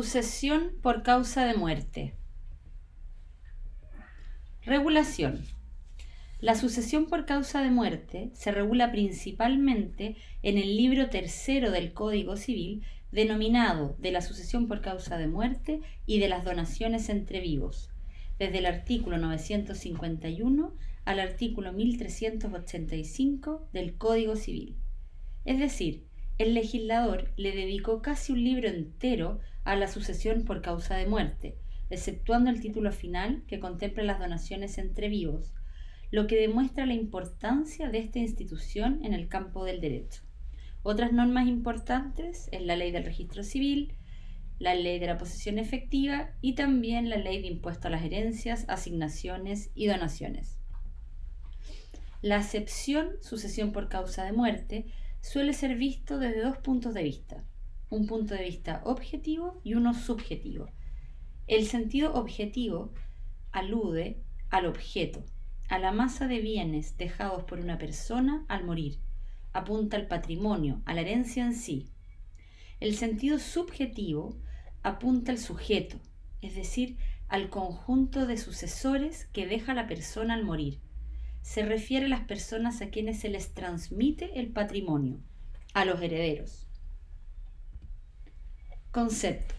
Sucesión por causa de muerte. Regulación. La sucesión por causa de muerte se regula principalmente en el libro tercero del Código Civil, denominado de la sucesión por causa de muerte y de las donaciones entre vivos, desde el artículo 951 al artículo 1385 del Código Civil. Es decir, el legislador le dedicó casi un libro entero a la sucesión por causa de muerte, exceptuando el título final que contempla las donaciones entre vivos, lo que demuestra la importancia de esta institución en el campo del derecho. Otras normas importantes es la ley del registro civil, la ley de la posesión efectiva y también la ley de impuesto a las herencias, asignaciones y donaciones. La acepción sucesión por causa de muerte suele ser visto desde dos puntos de vista, un punto de vista objetivo y uno subjetivo. El sentido objetivo alude al objeto, a la masa de bienes dejados por una persona al morir, apunta al patrimonio, a la herencia en sí. El sentido subjetivo apunta al sujeto, es decir, al conjunto de sucesores que deja la persona al morir. Se refiere a las personas a quienes se les transmite el patrimonio, a los herederos. Concepto.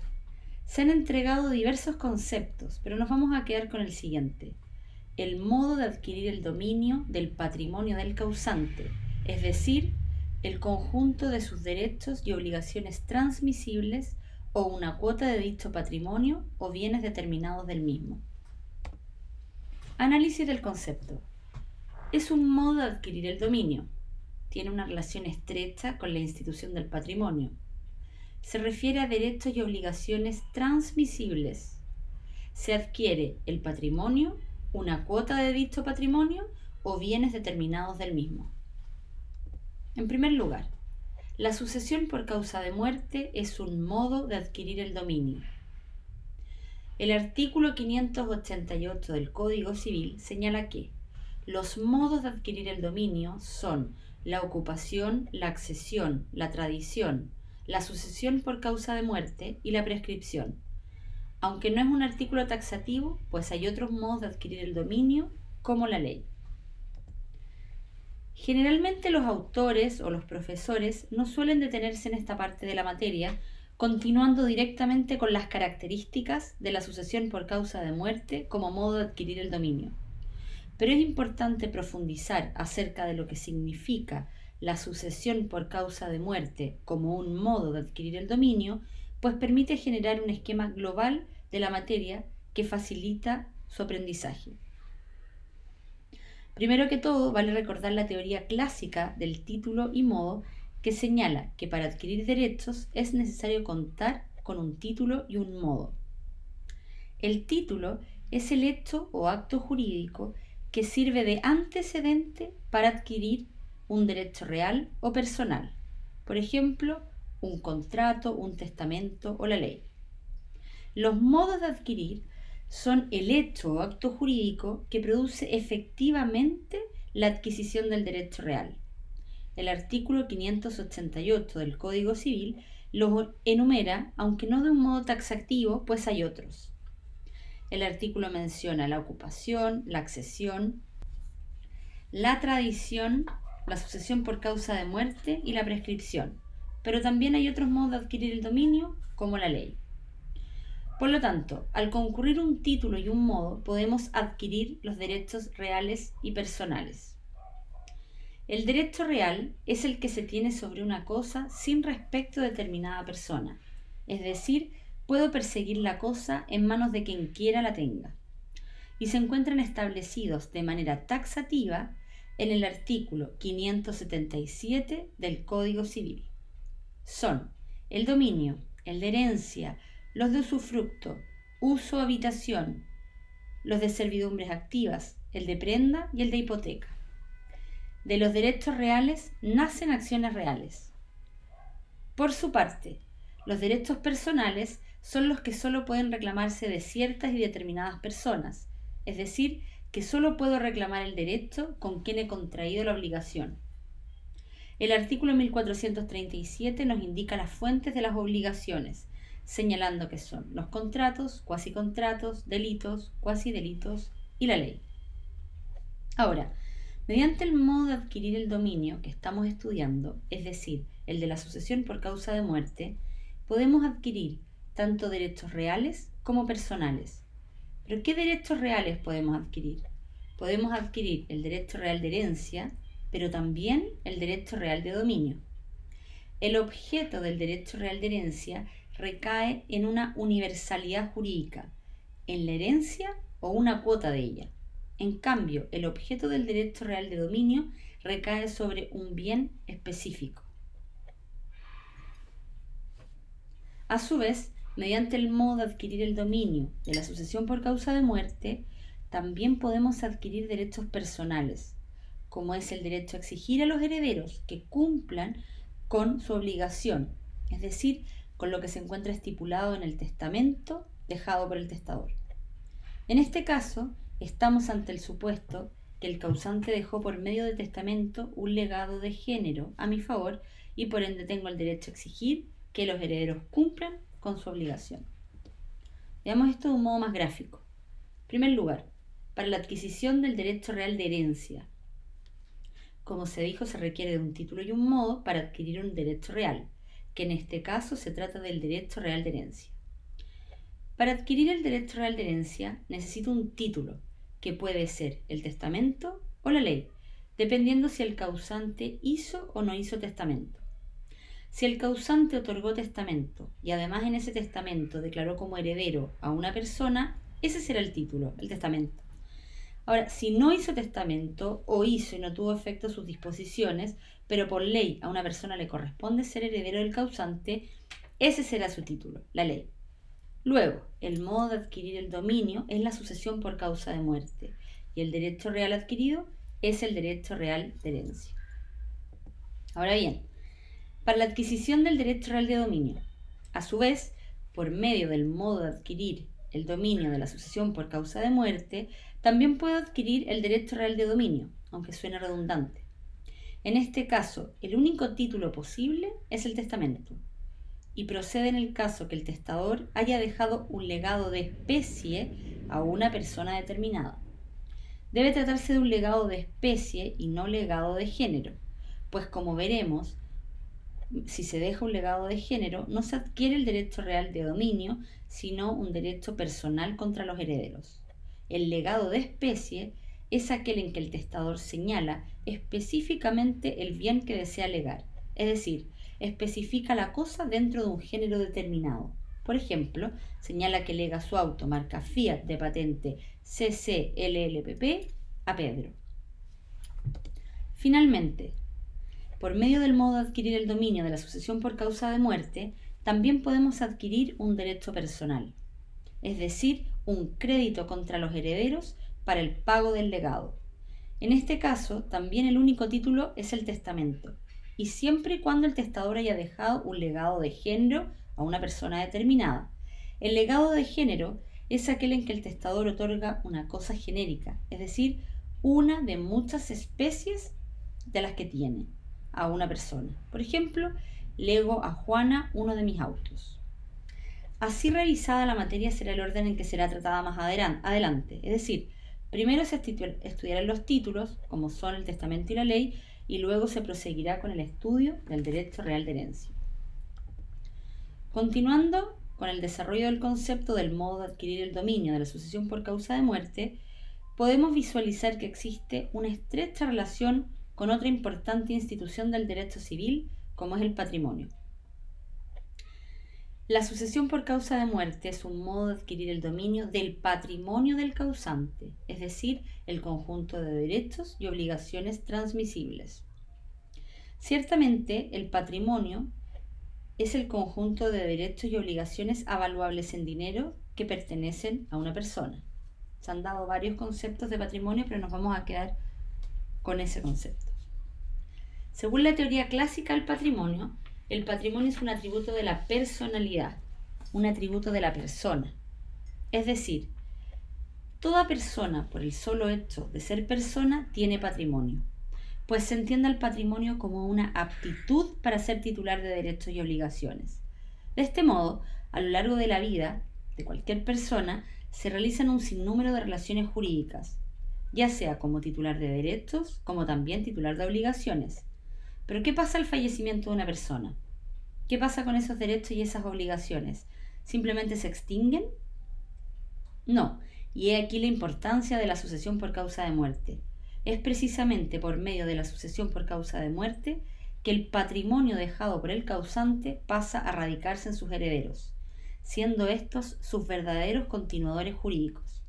Se han entregado diversos conceptos, pero nos vamos a quedar con el siguiente: el modo de adquirir el dominio del patrimonio del causante, es decir, el conjunto de sus derechos y obligaciones transmisibles o una cuota de dicho patrimonio o bienes determinados del mismo. Análisis del concepto. Es un modo de adquirir el dominio. Tiene una relación estrecha con la institución del patrimonio. Se refiere a derechos y obligaciones transmisibles. Se adquiere el patrimonio, una cuota de dicho patrimonio o bienes determinados del mismo. En primer lugar, la sucesión por causa de muerte es un modo de adquirir el dominio. El artículo 588 del Código Civil señala que los modos de adquirir el dominio son la ocupación, la accesión, la tradición, la sucesión por causa de muerte y la prescripción. Aunque no es un artículo taxativo, pues hay otros modos de adquirir el dominio, como la ley. Generalmente los autores o los profesores no suelen detenerse en esta parte de la materia, continuando directamente con las características de la sucesión por causa de muerte como modo de adquirir el dominio. Pero es importante profundizar acerca de lo que significa la sucesión por causa de muerte como un modo de adquirir el dominio, pues permite generar un esquema global de la materia que facilita su aprendizaje. Primero que todo, vale recordar la teoría clásica del título y modo, que señala que para adquirir derechos es necesario contar con un título y un modo. El título es el hecho o acto jurídico que sirve de antecedente para adquirir un derecho real o personal, por ejemplo, un contrato, un testamento o la ley. Los modos de adquirir son el hecho o acto jurídico que produce efectivamente la adquisición del derecho real. El artículo 588 del Código Civil los enumera, aunque no de un modo taxativo, pues hay otros. El artículo menciona la ocupación, la accesión, la tradición, la sucesión por causa de muerte y la prescripción, pero también hay otros modos de adquirir el dominio, como la ley. Por lo tanto, al concurrir un título y un modo, podemos adquirir los derechos reales y personales. El derecho real es el que se tiene sobre una cosa sin respecto a determinada persona, es decir, puedo perseguir la cosa en manos de quien quiera la tenga, y se encuentran establecidos de manera taxativa en el artículo 577 del Código Civil. Son el dominio, el de herencia, los de usufructo, uso, habitación, los de servidumbres activas, el de prenda y el de hipoteca. De los derechos reales nacen acciones reales. Por su parte, los derechos personales son los que solo pueden reclamarse de ciertas y determinadas personas, es decir, que solo puedo reclamar el derecho con quien he contraído la obligación. El artículo 1437 nos indica las fuentes de las obligaciones. señalando que son los contratos, cuasicontratos, delitos, cuasidelitos y la ley. Ahora, mediante el modo de adquirir el dominio que estamos estudiando, es decir, el de la sucesión por causa de muerte, podemos adquirir tanto derechos reales como personales. ¿Pero qué derechos reales podemos adquirir? Podemos adquirir el derecho real de herencia, pero también el derecho real de dominio. El objeto del derecho real de herencia recae en una universalidad jurídica, en la herencia o una cuota de ella. En cambio, el objeto del derecho real de dominio recae sobre un bien específico. A su vez, mediante el modo de adquirir el dominio de la sucesión por causa de muerte, también podemos adquirir derechos personales, como es el derecho a exigir a los herederos que cumplan con su obligación, es decir, con lo que se encuentra estipulado en el testamento dejado por el testador. En este caso, estamos ante el supuesto que el causante dejó por medio de testamento un legado de género a mi favor y por ende tengo el derecho a exigir que los herederos cumplan con su obligación. Veamos esto de un modo más gráfico. En primer lugar, para la adquisición del derecho real de herencia. Como se dijo, se requiere de un título y un modo para adquirir un derecho real, que en este caso se trata del derecho real de herencia. Para adquirir el derecho real de herencia necesito un título, que puede ser el testamento o la ley, dependiendo si el causante hizo o no hizo testamento. Si el causante otorgó testamento y además en ese testamento declaró como heredero a una persona, ese será el título, el testamento. Ahora, si no hizo testamento o hizo y no tuvo efecto sus disposiciones, pero por ley a una persona le corresponde ser heredero del causante, ese será su título, la ley. Luego, el modo de adquirir el dominio es la sucesión por causa de muerte y el derecho real adquirido es el derecho real de herencia. Ahora bien, para la adquisición del derecho real de dominio, a su vez, por medio del modo de adquirir el dominio de la sucesión por causa de muerte, también puedo adquirir el derecho real de dominio, aunque suene redundante. En este caso, el único título posible es el testamento, y procede en el caso que el testador haya dejado un legado de especie a una persona determinada. Debe tratarse de un legado de especie y no legado de género, pues como veremos, si se deja un legado de género, no se adquiere el derecho real de dominio, sino un derecho personal contra los herederos. El legado de especie es aquel en que el testador señala específicamente el bien que desea legar, es decir, especifica la cosa dentro de un género determinado. Por ejemplo, señala que lega su auto marca Fiat de patente CC-LLPP a Pedro. Finalmente, por medio del modo de adquirir el dominio de la sucesión por causa de muerte, también podemos adquirir un derecho personal, es decir, un crédito contra los herederos para el pago del legado. En este caso, también el único título es el testamento, y siempre y cuando el testador haya dejado un legado de género a una persona determinada. El legado de género es aquel en que el testador otorga una cosa genérica, es decir, una de muchas especies de las que tiene a una persona. Por ejemplo, lego a Juana uno de mis autos. Así revisada la materia será el orden en que será tratada más adelante, es decir, primero se estudiarán los títulos, como son el testamento y la ley, y luego se proseguirá con el estudio del derecho real de herencia. Continuando con el desarrollo del concepto del modo de adquirir el dominio de la sucesión por causa de muerte, podemos visualizar que existe una estrecha relación con otra importante institución del derecho civil, como es el patrimonio. La sucesión por causa de muerte es un modo de adquirir el dominio del patrimonio del causante, es decir, el conjunto de derechos y obligaciones transmisibles. Ciertamente, el patrimonio es el conjunto de derechos y obligaciones avaluables en dinero que pertenecen a una persona. Se han dado varios conceptos de patrimonio, pero nos vamos a quedar con ese concepto. Según la teoría clásica del patrimonio, el patrimonio es un atributo de la personalidad, un atributo de la persona. Es decir, toda persona, por el solo hecho de ser persona, tiene patrimonio, pues se entiende al patrimonio como una aptitud para ser titular de derechos y obligaciones. De este modo, A lo largo de la vida de cualquier persona se realizan un sinnúmero de relaciones jurídicas, ya sea como titular de derechos como también titular de obligaciones. Pero ¿qué pasa al fallecimiento de una persona? ¿Qué pasa con esos derechos y esas obligaciones? ¿Simplemente se extinguen? No, y he aquí la importancia de la sucesión por causa de muerte. Es precisamente por medio de la sucesión por causa de muerte que el patrimonio dejado por el causante pasa a radicarse en sus herederos, siendo estos sus verdaderos continuadores jurídicos.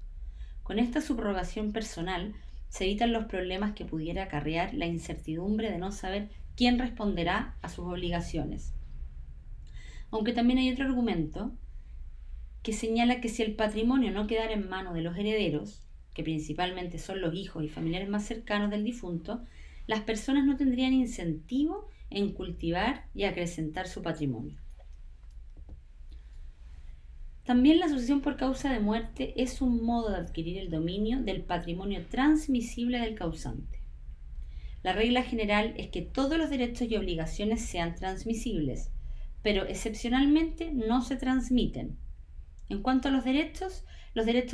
Con esta subrogación personal se evitan los problemas que pudiera acarrear la incertidumbre de no saber quién responderá a sus obligaciones. Aunque también hay otro argumento que señala que si el patrimonio no quedara en manos de los herederos, que principalmente son los hijos y familiares más cercanos del difunto, las personas no tendrían incentivo en cultivar y acrecentar su patrimonio. También la sucesión por causa de muerte es un modo de adquirir el dominio del patrimonio transmisible del causante. La regla general es que todos los derechos y obligaciones sean transmisibles, pero excepcionalmente no se transmiten. En cuanto a los derechos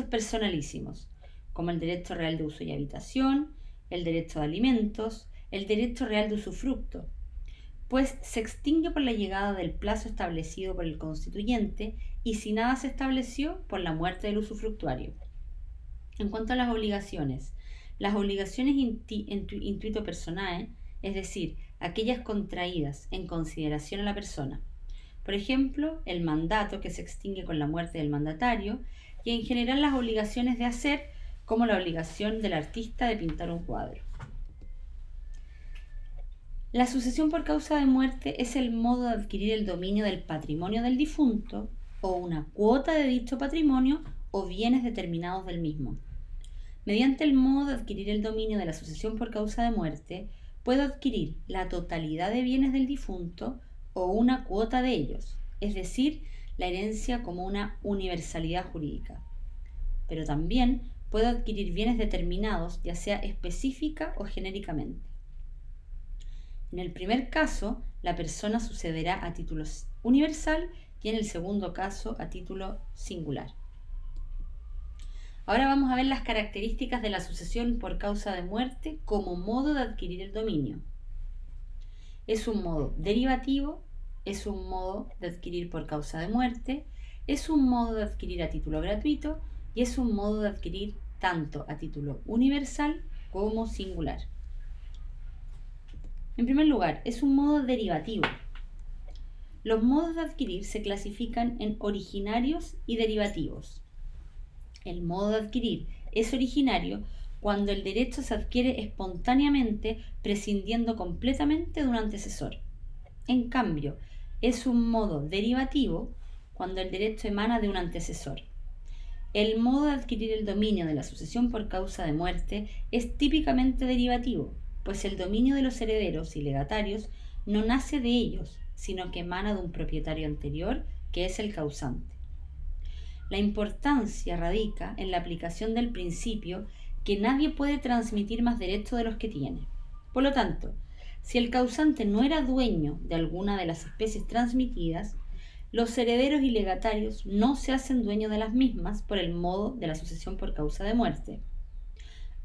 personalísimos, como el derecho real de uso y habitación, el derecho de alimentos, el derecho real de usufructo, pues se extingue por la llegada del plazo establecido por el constituyente y si nada se estableció por la muerte del usufructuario. En cuanto a las obligaciones intuito personae, es decir, aquellas contraídas en consideración a la persona. Por ejemplo, el mandato que se extingue con la muerte del mandatario y en general las obligaciones de hacer, como la obligación del artista de pintar un cuadro. La sucesión por causa de muerte es el modo de adquirir el dominio del patrimonio del difunto o una cuota de dicho patrimonio o bienes determinados del mismo. Mediante el modo de adquirir el dominio de la sucesión por causa de muerte, puedo adquirir la totalidad de bienes del difunto o una cuota de ellos, es decir, la herencia como una universalidad jurídica. Pero también puedo adquirir bienes determinados, ya sea específica o genéricamente. En el primer caso, la persona sucederá a título universal y en el segundo caso a título singular. Ahora vamos a ver las características de la sucesión por causa de muerte como modo de adquirir el dominio. Es un modo derivativo, es un modo de adquirir por causa de muerte, es un modo de adquirir a título gratuito y es un modo de adquirir tanto a título universal como singular. En primer lugar, es un modo derivativo. Los modos de adquirir se clasifican en originarios y derivativos. El modo de adquirir es originario cuando el derecho se adquiere espontáneamente prescindiendo completamente de un antecesor. En cambio, es un modo derivativo cuando el derecho emana de un antecesor. El modo de adquirir el dominio de la sucesión por causa de muerte es típicamente derivativo, pues el dominio de los herederos y legatarios no nace de ellos, sino que emana de un propietario anterior, que es el causante. La importancia radica en la aplicación del principio que nadie puede transmitir más derechos de los que tiene. Por lo tanto, si el causante no era dueño de alguna de las especies transmitidas, los herederos y legatarios no se hacen dueños de las mismas por el modo de la sucesión por causa de muerte,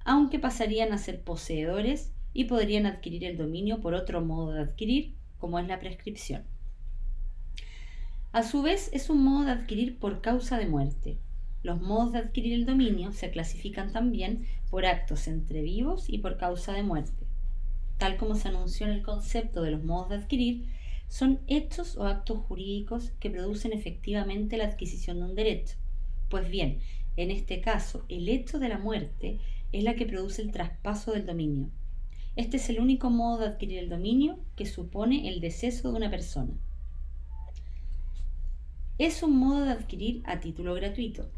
aunque pasarían a ser poseedores y podrían adquirir el dominio por otro modo de adquirir, como es la prescripción. A su vez, es un modo de adquirir por causa de muerte. Los modos de adquirir el dominio se clasifican también por actos entre vivos y por causa de muerte. Tal como se anunció en el concepto de los modos de adquirir, son hechos o actos jurídicos que producen efectivamente la adquisición de un derecho. Pues bien, en este caso, el hecho de la muerte es la que produce el traspaso del dominio. Este es el único modo de adquirir el dominio que supone el deceso de una persona. Es un modo de adquirir a título gratuito.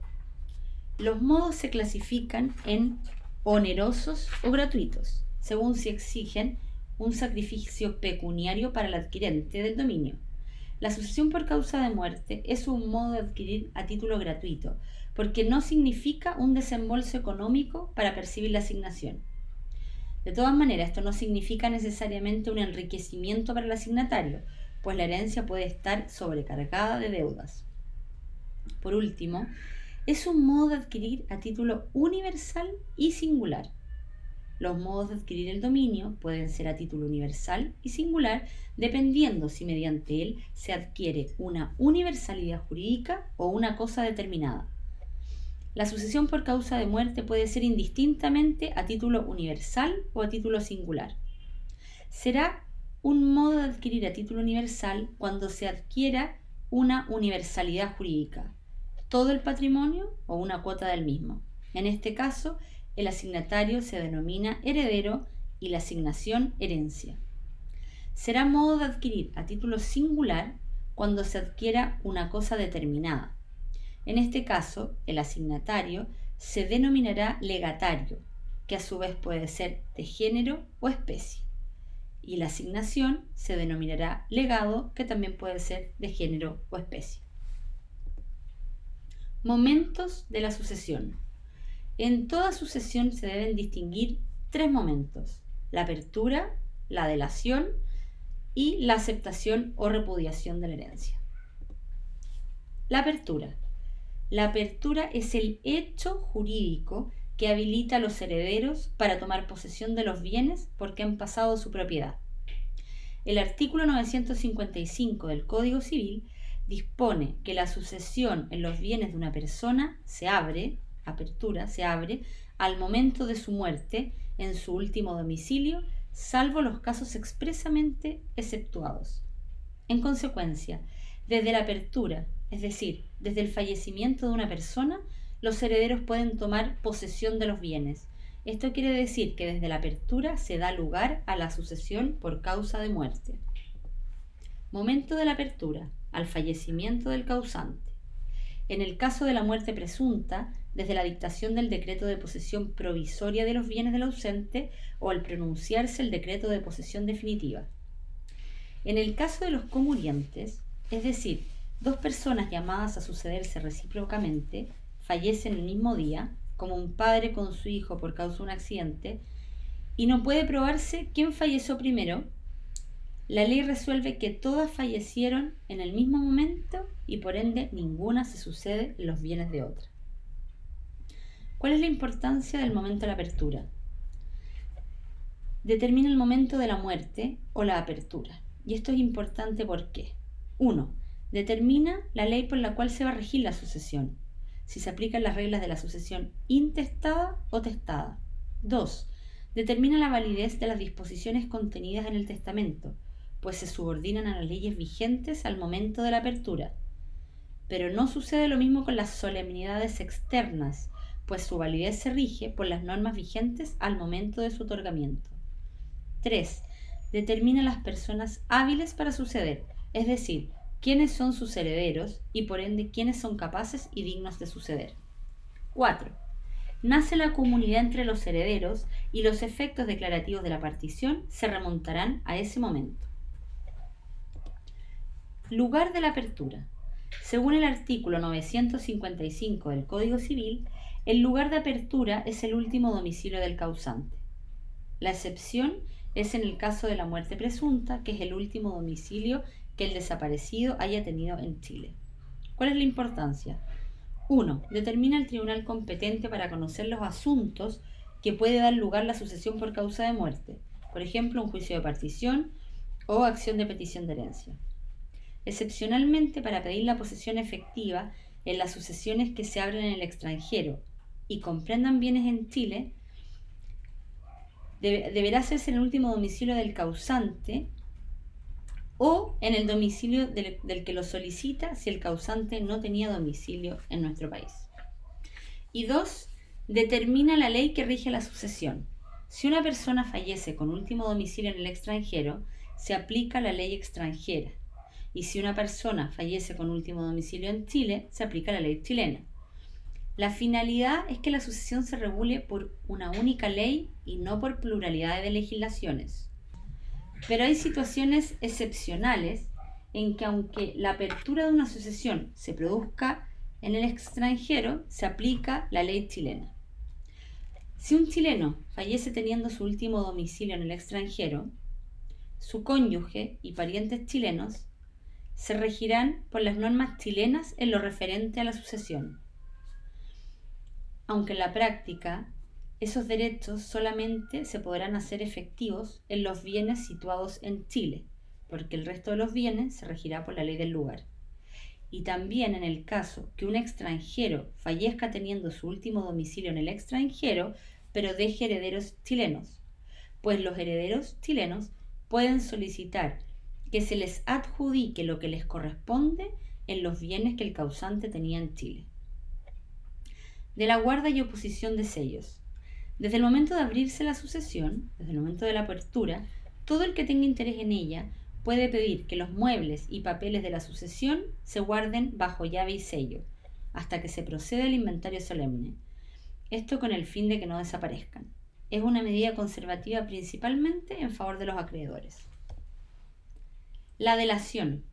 Los modos se clasifican en onerosos o gratuitos, según si exigen un sacrificio pecuniario para el adquirente del dominio. La sucesión por causa de muerte es un modo de adquirir a título gratuito, porque no significa un desembolso económico para percibir la asignación. De todas maneras, esto no significa necesariamente un enriquecimiento para el asignatario, pues la herencia puede estar sobrecargada de deudas. Por último, es un modo de adquirir a título universal y singular. Los modos de adquirir el dominio pueden ser a título universal y singular dependiendo si mediante él se adquiere una universalidad jurídica o una cosa determinada. La sucesión por causa de muerte puede ser indistintamente a título universal o a título singular. Será un modo de adquirir a título universal cuando se adquiera una universalidad jurídica, todo el patrimonio o una cuota del mismo. En este caso, el asignatario se denomina heredero y la asignación herencia. Será modo de adquirir a título singular cuando se adquiera una cosa determinada. En este caso, el asignatario se denominará legatario, que a su vez puede ser de género o especie. Y la asignación se denominará legado, que también puede ser de género o especie. Momentos de la sucesión. En toda sucesión se deben distinguir tres momentos: la apertura, la delación y la aceptación o repudiación de la herencia. La apertura. La apertura es el hecho jurídico que habilita a los herederos para tomar posesión de los bienes porque han pasado su propiedad. El artículo 955 del Código Civil dispone que la sucesión en los bienes de una persona se abre al momento de su muerte en su último domicilio, salvo los casos expresamente exceptuados. En consecuencia, desde la apertura, es decir, desde el fallecimiento de una persona, los herederos pueden tomar posesión de los bienes. Esto quiere decir que desde la apertura se da lugar a la sucesión por causa de muerte. Momento de la apertura: al fallecimiento del causante. En el caso de la muerte presunta, desde la dictación del decreto de posesión provisoria de los bienes del ausente o al pronunciarse el decreto de posesión definitiva. En el caso de los comurientes, es decir, dos personas llamadas a sucederse recíprocamente fallecen el mismo día, como un padre con su hijo por causa de un accidente, y no puede probarse quién falleció primero, la ley resuelve que todas fallecieron en el mismo momento y por ende ninguna se sucede en los bienes de otra. ¿Cuál es la importancia del momento de la apertura? Determina el momento de la muerte o la apertura. Y esto es importante porque 1. Determina la ley por la cual se va a regir la sucesión, si se aplican las reglas de la sucesión intestada o testada. 2. Determina la validez de las disposiciones contenidas en el testamento, pues se subordinan a las leyes vigentes al momento de la apertura. Pero no sucede lo mismo con las solemnidades externas, pues su validez se rige por las normas vigentes al momento de su otorgamiento. 3. Determina las personas hábiles para suceder, es decir, quiénes son sus herederos y por ende quiénes son capaces y dignos de suceder. 4. Nace la comunidad entre los herederos y los efectos declarativos de la partición se remontarán a ese momento. Lugar de la apertura. Según el artículo 955 del Código Civil, el lugar de apertura es el último domicilio del causante. La excepción es en el caso de la muerte presunta, que es el último domicilio que el desaparecido haya tenido en Chile. ¿Cuál es la importancia? 1. Determina el tribunal competente para conocer los asuntos que puede dar lugar la sucesión por causa de muerte, por ejemplo, un juicio de partición o acción de petición de herencia. Excepcionalmente, para pedir la posesión efectiva en las sucesiones que se abren en el extranjero y comprendan bienes en Chile, deberá hacerse en el último domicilio del causante o en el domicilio del que lo solicita si el causante no tenía domicilio en nuestro país. Y 2. Determina la ley que rige la sucesión. Si una persona fallece con último domicilio en el extranjero, se aplica la ley extranjera. Y si una persona fallece con último domicilio en Chile, se aplica la ley chilena. La finalidad es que la sucesión se regule por una única ley y no por pluralidad de legislaciones. Pero hay situaciones excepcionales en que, aunque la apertura de una sucesión se produzca en el extranjero, se aplica la ley chilena. Si un chileno fallece teniendo su último domicilio en el extranjero, su cónyuge y parientes chilenos se regirán por las normas chilenas en lo referente a la sucesión. Aunque en la práctica, esos derechos solamente se podrán hacer efectivos en los bienes situados en Chile, porque el resto de los bienes se regirá por la ley del lugar. Y también en el caso que un extranjero fallezca teniendo su último domicilio en el extranjero, pero deje herederos chilenos, pues los herederos chilenos pueden solicitar que se les adjudique lo que les corresponde en los bienes que el causante tenía en Chile. De la guarda y oposición de sellos. Desde el momento de abrirse la sucesión, desde el momento de la apertura, todo el que tenga interés en ella puede pedir que los muebles y papeles de la sucesión se guarden bajo llave y sello, hasta que se proceda al inventario solemne. Esto con el fin de que no desaparezcan. Es una medida conservativa principalmente en favor de los acreedores. La delación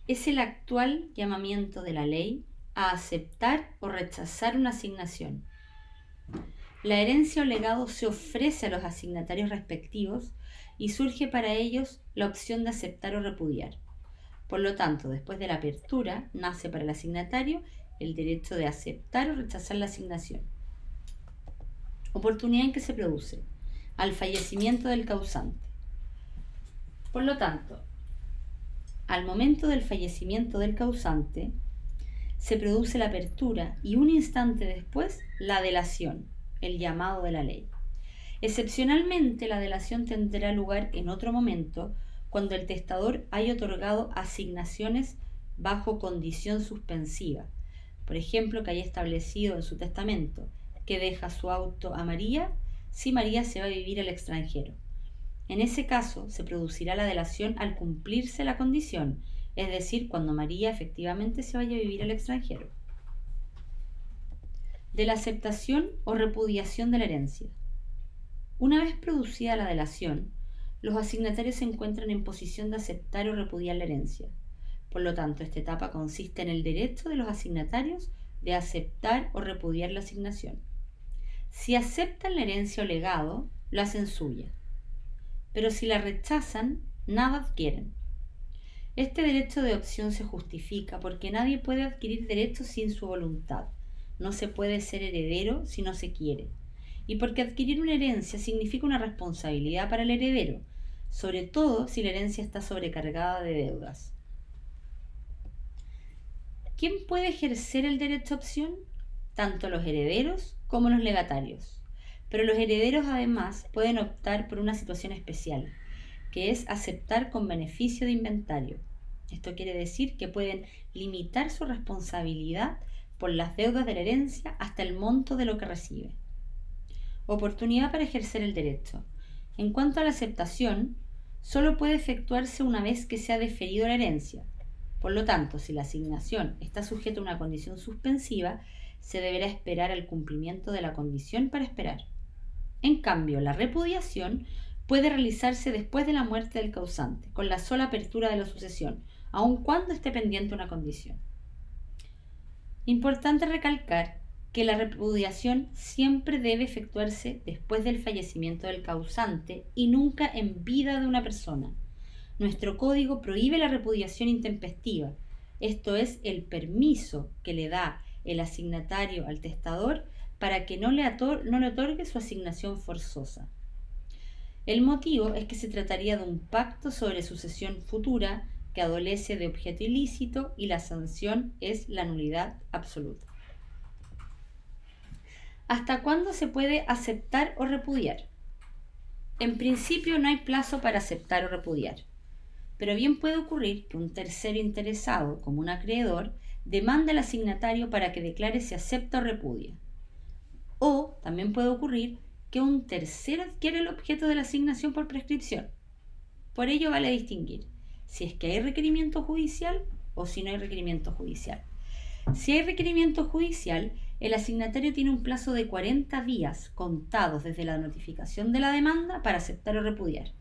es el actual llamamiento de la ley a aceptar o rechazar una asignación. La herencia o legado se ofrece a los asignatarios respectivos y surge para ellos la opción de aceptar o repudiar. Por lo tanto, después de la apertura, nace para el asignatario el derecho de aceptar o rechazar la asignación. Oportunidad en que se produce al fallecimiento del causante. Por lo tanto, al momento del fallecimiento del causante, se produce la apertura y un instante después la delación, el llamado de la ley. Excepcionalmente, la delación tendrá lugar en otro momento cuando el testador haya otorgado asignaciones bajo condición suspensiva. Por ejemplo, que haya establecido en su testamento que deja su auto a María si María se va a vivir al extranjero. En ese caso, se producirá la delación al cumplirse la condición, es decir, cuando María efectivamente se vaya a vivir al extranjero. De la aceptación o repudiación de la herencia. Una vez producida la delación, los asignatarios se encuentran en posición de aceptar o repudiar la herencia. Por lo tanto, esta etapa consiste en el derecho de los asignatarios de aceptar o repudiar la asignación. Si aceptan la herencia o legado, lo hacen suya. Pero si la rechazan, nada adquieren. Este derecho de opción se justifica porque nadie puede adquirir derechos sin su voluntad. No se puede ser heredero si no se quiere. Y porque adquirir una herencia significa una responsabilidad para el heredero, sobre todo si la herencia está sobrecargada de deudas. ¿Quién puede ejercer el derecho a opción? Tanto los herederos como los legatarios. Pero los herederos además pueden optar por una situación especial, que es aceptar con beneficio de inventario. Esto quiere decir que pueden limitar su responsabilidad por las deudas de la herencia hasta el monto de lo que recibe. Oportunidad para ejercer el derecho. En cuanto a la aceptación, solo puede efectuarse una vez que se ha deferido la herencia. Por lo tanto, si la asignación está sujeta a una condición suspensiva, se deberá esperar al cumplimiento de la condición para esperar. En cambio, la repudiación puede realizarse después de la muerte del causante, con la sola apertura de la sucesión, aun cuando esté pendiente una condición. Importante recalcar que la repudiación siempre debe efectuarse después del fallecimiento del causante y nunca en vida de una persona. Nuestro código prohíbe la repudiación intempestiva, esto es, el permiso que le da el asignatario al testador para que no le otorgue su asignación forzosa. El motivo es que se trataría de un pacto sobre sucesión futura que adolece de objeto ilícito y la sanción es la nulidad absoluta. ¿Hasta cuándo se puede aceptar o repudiar? En principio no hay plazo para aceptar o repudiar, pero bien puede ocurrir que un tercero interesado, como un acreedor, demande al asignatario para que declare si acepta o repudia. O también puede ocurrir que un tercero adquiere el objeto de la asignación por prescripción. Por ello vale distinguir si es que hay requerimiento judicial o si no hay requerimiento judicial. Si hay requerimiento judicial, el asignatario tiene un plazo de 40 días contados desde la notificación de la demanda para aceptar o repudiar.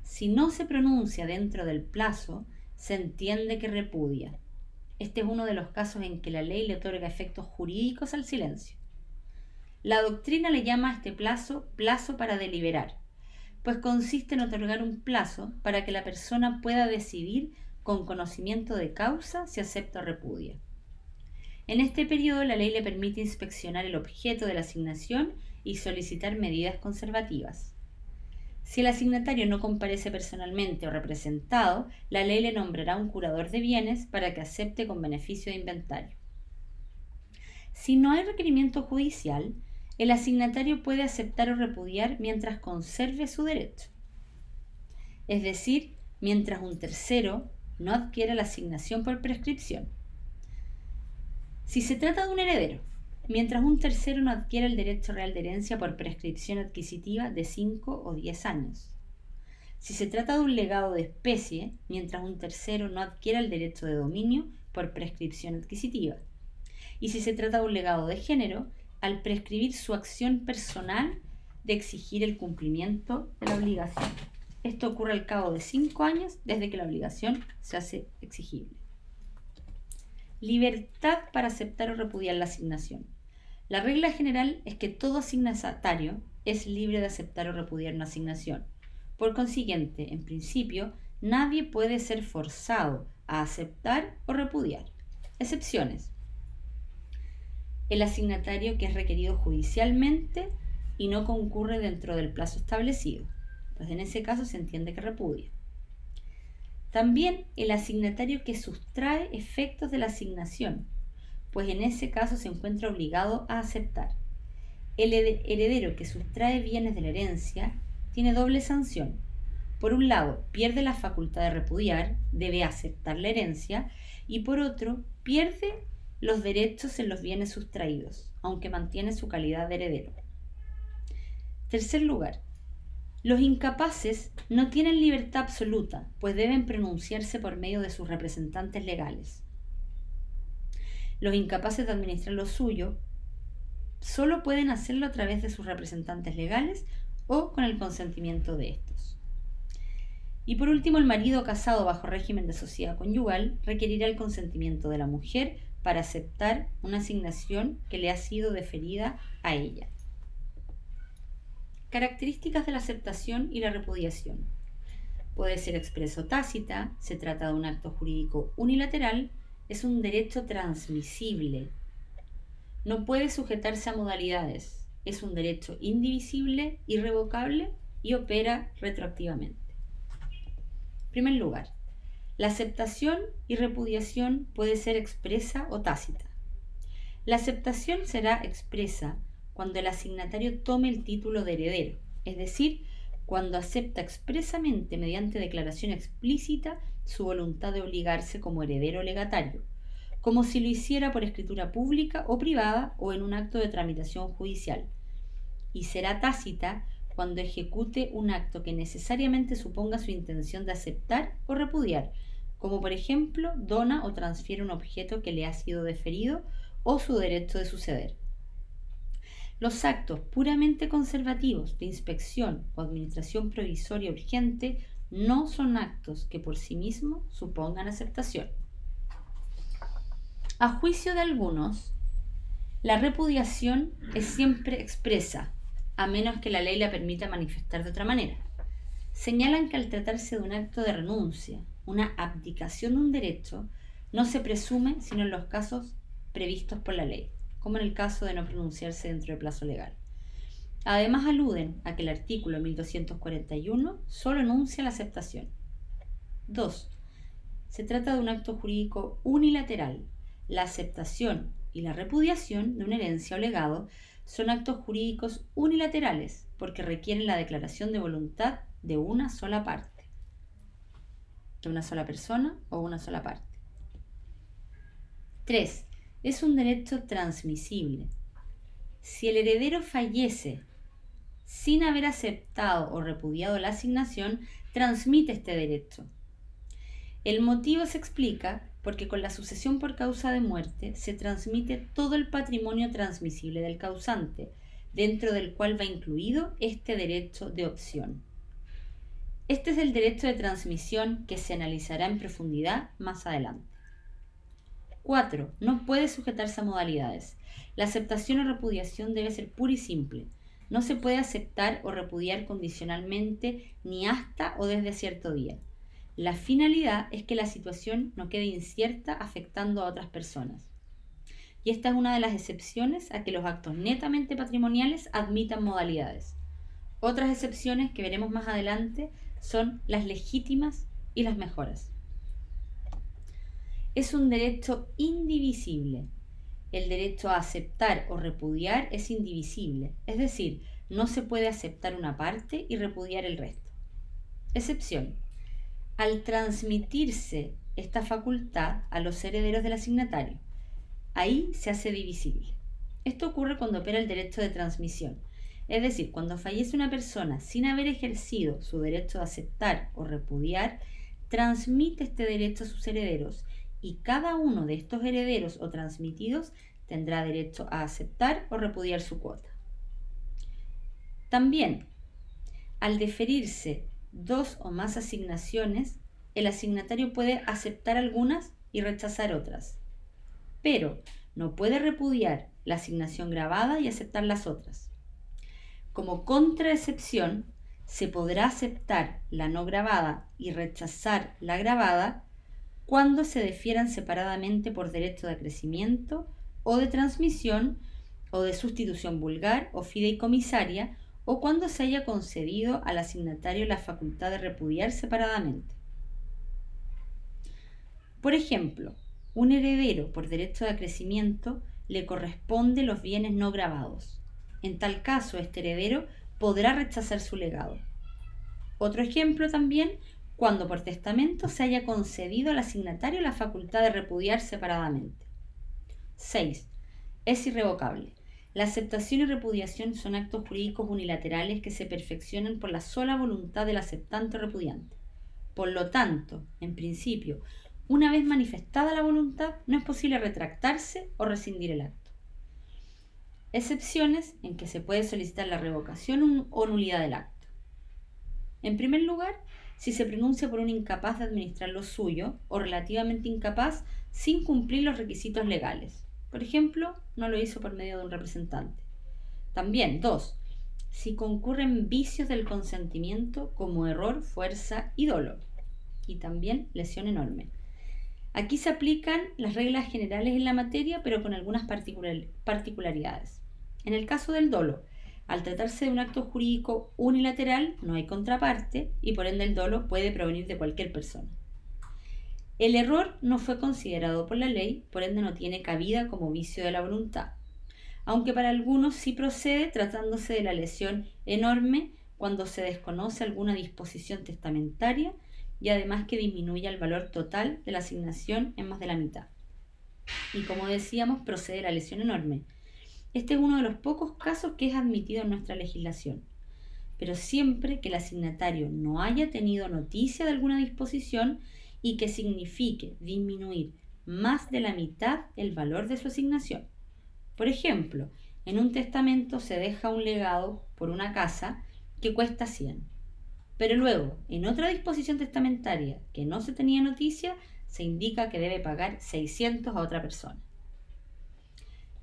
Si no se pronuncia dentro del plazo, se entiende que repudia. Este es uno de los casos en que la ley le otorga efectos jurídicos al silencio. La doctrina le llama a este plazo para deliberar, pues consiste en otorgar un plazo para que la persona pueda decidir con conocimiento de causa se acepta o repudia. En este periodo la ley le permite inspeccionar el objeto de la asignación y solicitar medidas conservativas. Si el asignatario no comparece personalmente o representado, la ley le nombrará un curador de bienes para que acepte con beneficio de inventario. Si no hay requerimiento judicial, el asignatario puede aceptar o repudiar mientras conserve su derecho. Es decir, mientras un tercero no adquiera la asignación por prescripción. Si se trata de un heredero, mientras un tercero no adquiera el derecho real de herencia por prescripción adquisitiva de 5 o 10 años. Si se trata de un legado de especie, mientras un tercero no adquiera el derecho de dominio por prescripción adquisitiva. Y si se trata de un legado de género, al prescribir su acción personal de exigir el cumplimiento de la obligación. Esto ocurre al cabo de 5 años desde que la obligación se hace exigible. Libertad para aceptar o repudiar la asignación. La regla general es que todo asignatario es libre de aceptar o repudiar una asignación. Por consiguiente, en principio, nadie puede ser forzado a aceptar o repudiar. Excepciones. El asignatario que es requerido judicialmente y no concurre dentro del plazo establecido. Pues en ese caso se entiende que repudia. También el asignatario que sustrae efectos de la asignación, pues en ese caso se encuentra obligado a aceptar. El heredero que sustrae bienes de la herencia tiene doble sanción. Por un lado, pierde la facultad de repudiar, debe aceptar la herencia, y por otro, pierde los derechos en los bienes sustraídos, aunque mantiene su calidad de heredero. Tercer lugar, los incapaces no tienen libertad absoluta, pues deben pronunciarse por medio de sus representantes legales. Los incapaces de administrar lo suyo solo pueden hacerlo a través de sus representantes legales o con el consentimiento de estos. Y por último, el marido casado bajo régimen de sociedad conyugal requerirá el consentimiento de la mujer para aceptar una asignación que le ha sido deferida a ella. Características de la aceptación y la repudiación. Puede ser expresa o tácita, se trata de un acto jurídico unilateral, es un derecho transmisible. No puede sujetarse a modalidades, es un derecho indivisible, irrevocable y opera retroactivamente. En primer lugar, la aceptación y repudiación puede ser expresa o tácita. La aceptación será expresa cuando el asignatario tome el título de heredero, es decir, cuando acepta expresamente mediante declaración explícita su voluntad de obligarse como heredero legatario, como si lo hiciera por escritura pública o privada o en un acto de tramitación judicial, y será tácita cuando ejecute un acto que necesariamente suponga su intención de aceptar o repudiar, como por ejemplo dona o transfiere un objeto que le ha sido deferido o su derecho de suceder. Los actos puramente conservativos de inspección o administración provisoria urgente no son actos que por sí mismos supongan aceptación. A juicio de algunos, la repudiación es siempre expresa, a menos que la ley la permita manifestar de otra manera. Señalan que al tratarse de un acto de renuncia, una abdicación de un derecho, no se presume sino en los casos previstos por la ley, como en el caso de no pronunciarse dentro del plazo legal. Además aluden a que el artículo 1241 solo enuncia la aceptación. 2. Se trata de un acto jurídico unilateral. La aceptación y la repudiación de una herencia o legado son actos jurídicos unilaterales porque requieren la declaración de voluntad de una sola parte, de una sola persona o una sola parte. 3. Es un derecho transmisible. Si el heredero fallece sin haber aceptado o repudiado la asignación, transmite este derecho. El motivo se explica porque con la sucesión por causa de muerte se transmite todo el patrimonio transmisible del causante, dentro del cual va incluido este derecho de opción. Este es el derecho de transmisión que se analizará en profundidad más adelante. 4. No puede sujetarse a modalidades. La aceptación o repudiación debe ser pura y simple. No se puede aceptar o repudiar condicionalmente ni hasta o desde cierto día. La finalidad es que la situación no quede incierta afectando a otras personas. Y esta es una de las excepciones a que los actos netamente patrimoniales admitan modalidades. Otras excepciones que veremos más adelante son las legítimas y las mejoras. Es un derecho indivisible. El derecho a aceptar o repudiar es indivisible, es decir, no se puede aceptar una parte y repudiar el resto. Excepción. Al transmitirse esta facultad a los herederos del asignatario, ahí se hace divisible. Esto ocurre cuando opera el derecho de transmisión, es decir, cuando fallece una persona sin haber ejercido su derecho de aceptar o repudiar, transmite este derecho a sus herederos y cada uno de estos herederos o transmitidos tendrá derecho a aceptar o repudiar su cuota. También, al deferirse dos o más asignaciones, el asignatario puede aceptar algunas y rechazar otras, pero no puede repudiar la asignación gravada y aceptar las otras. Como contraexcepción, se podrá aceptar la no gravada y rechazar la gravada cuando se defieran separadamente por derecho de acrecimiento o de transmisión o de sustitución vulgar o fideicomisaria o cuando se haya concedido al asignatario la facultad de repudiar separadamente. Por ejemplo, un heredero por derecho de acrecimiento le corresponde los bienes no gravados. En tal caso, este heredero podrá rechazar su legado. Otro ejemplo también, cuando por testamento se haya concedido al asignatario la facultad de repudiar separadamente. 6. Es irrevocable. La aceptación y repudiación son actos jurídicos unilaterales que se perfeccionan por la sola voluntad del aceptante o repudiante. Por lo tanto, en principio, una vez manifestada la voluntad, no es posible retractarse o rescindir el acto. Excepciones en que se puede solicitar la revocación o nulidad del acto. En primer lugar, si se pronuncia por un incapaz de administrar lo suyo o relativamente incapaz sin cumplir los requisitos legales. Por ejemplo, no lo hizo por medio de un representante. También, 2. Si concurren vicios del consentimiento como error, fuerza y dolo. Y también lesión enorme. Aquí se aplican las reglas generales en la materia, pero con algunas particularidades. En el caso del dolo, al tratarse de un acto jurídico unilateral, no hay contraparte y por ende el dolo puede provenir de cualquier persona. El error no fue considerado por la ley, por ende no tiene cabida como vicio de la voluntad, aunque para algunos sí procede tratándose de la lesión enorme cuando se desconoce alguna disposición testamentaria y además que disminuya el valor total de la asignación en más de la mitad. Y como decíamos, procede la lesión enorme. Este es uno de los pocos casos que es admitido en nuestra legislación, pero siempre que el asignatario no haya tenido noticia de alguna disposición y que signifique disminuir más de la mitad el valor de su asignación. Por ejemplo, en un testamento se deja un legado por una casa que cuesta 100, pero luego, en otra disposición testamentaria que no se tenía noticia, se indica que debe pagar 600 a otra persona.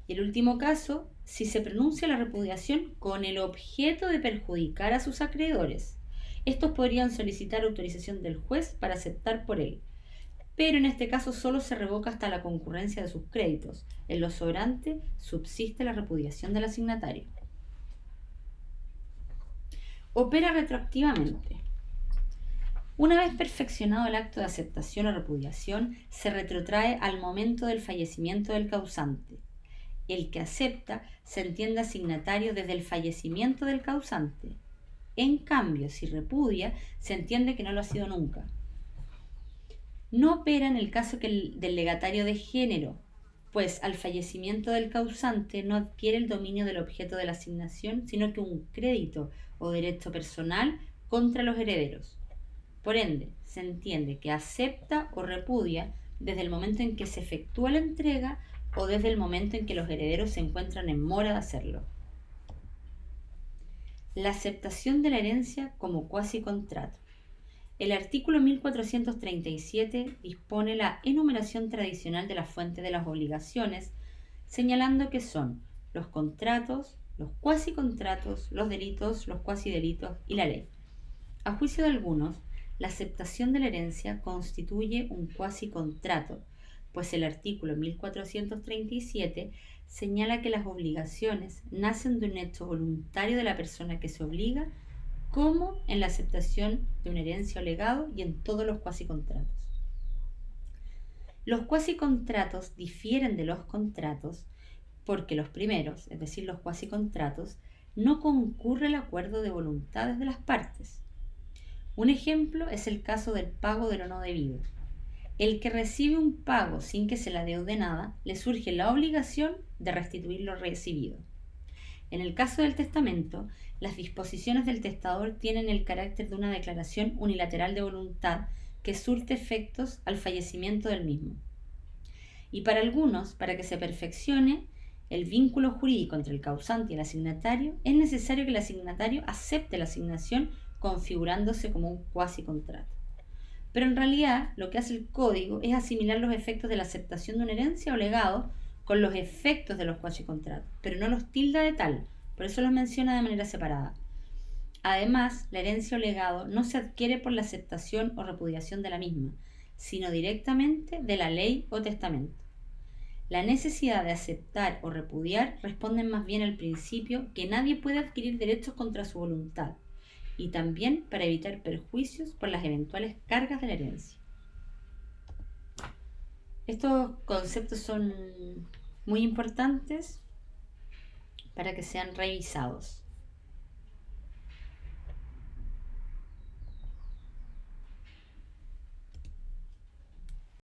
Y el último caso, si se pronuncia la repudiación con el objeto de perjudicar a sus acreedores. Estos podrían solicitar autorización del juez para aceptar por él, pero en este caso solo se revoca hasta la concurrencia de sus créditos. En lo sobrante subsiste la repudiación del asignatario. Opera retroactivamente. Una vez perfeccionado el acto de aceptación o repudiación, se retrotrae al momento del fallecimiento del causante. El que acepta se entiende asignatario desde el fallecimiento del causante. En cambio, si repudia, se entiende que no lo ha sido nunca. No opera en el caso del legatario de género, pues al fallecimiento del causante no adquiere el dominio del objeto de la asignación, sino que un crédito o derecho personal contra los herederos. Por ende, se entiende que acepta o repudia desde el momento en que se efectúa la entrega o desde el momento en que los herederos se encuentran en mora de hacerlo. La aceptación de la herencia como cuasi contrato. El artículo 1437 dispone la enumeración tradicional de la fuente de las obligaciones, señalando que son los contratos, los cuasi contratos, los delitos, los cuasi delitos y la ley. A juicio de algunos, la aceptación de la herencia constituye un cuasi-contrato, pues el artículo 1437 señala que las obligaciones nacen de un hecho voluntario de la persona que se obliga, como en la aceptación de una herencia o legado y en todos los cuasi-contratos. Los cuasi-contratos difieren de los contratos porque los primeros, es decir, los cuasi-contratos, no concurre el acuerdo de voluntades de las partes. Un ejemplo es el caso del pago de lo no debido. El que recibe un pago sin que se le adeude nada, le surge la obligación de restituir lo recibido. En el caso del testamento, las disposiciones del testador tienen el carácter de una declaración unilateral de voluntad que surte efectos al fallecimiento del mismo. Y para algunos, para que se perfeccione el vínculo jurídico entre el causante y el asignatario, es necesario que el asignatario acepte la asignación configurándose como un cuasi-contrato. Pero en realidad lo que hace el código es asimilar los efectos de la aceptación de una herencia o legado con los efectos de los cuasi-contratos, pero no los tilda de tal, por eso los menciona de manera separada. Además, la herencia o legado no se adquiere por la aceptación o repudiación de la misma, sino directamente de la ley o testamento. La necesidad de aceptar o repudiar responde más bien al principio que nadie puede adquirir derechos contra su voluntad, y también para evitar perjuicios por las eventuales cargas de la herencia. Estos conceptos son muy importantes para que sean revisados.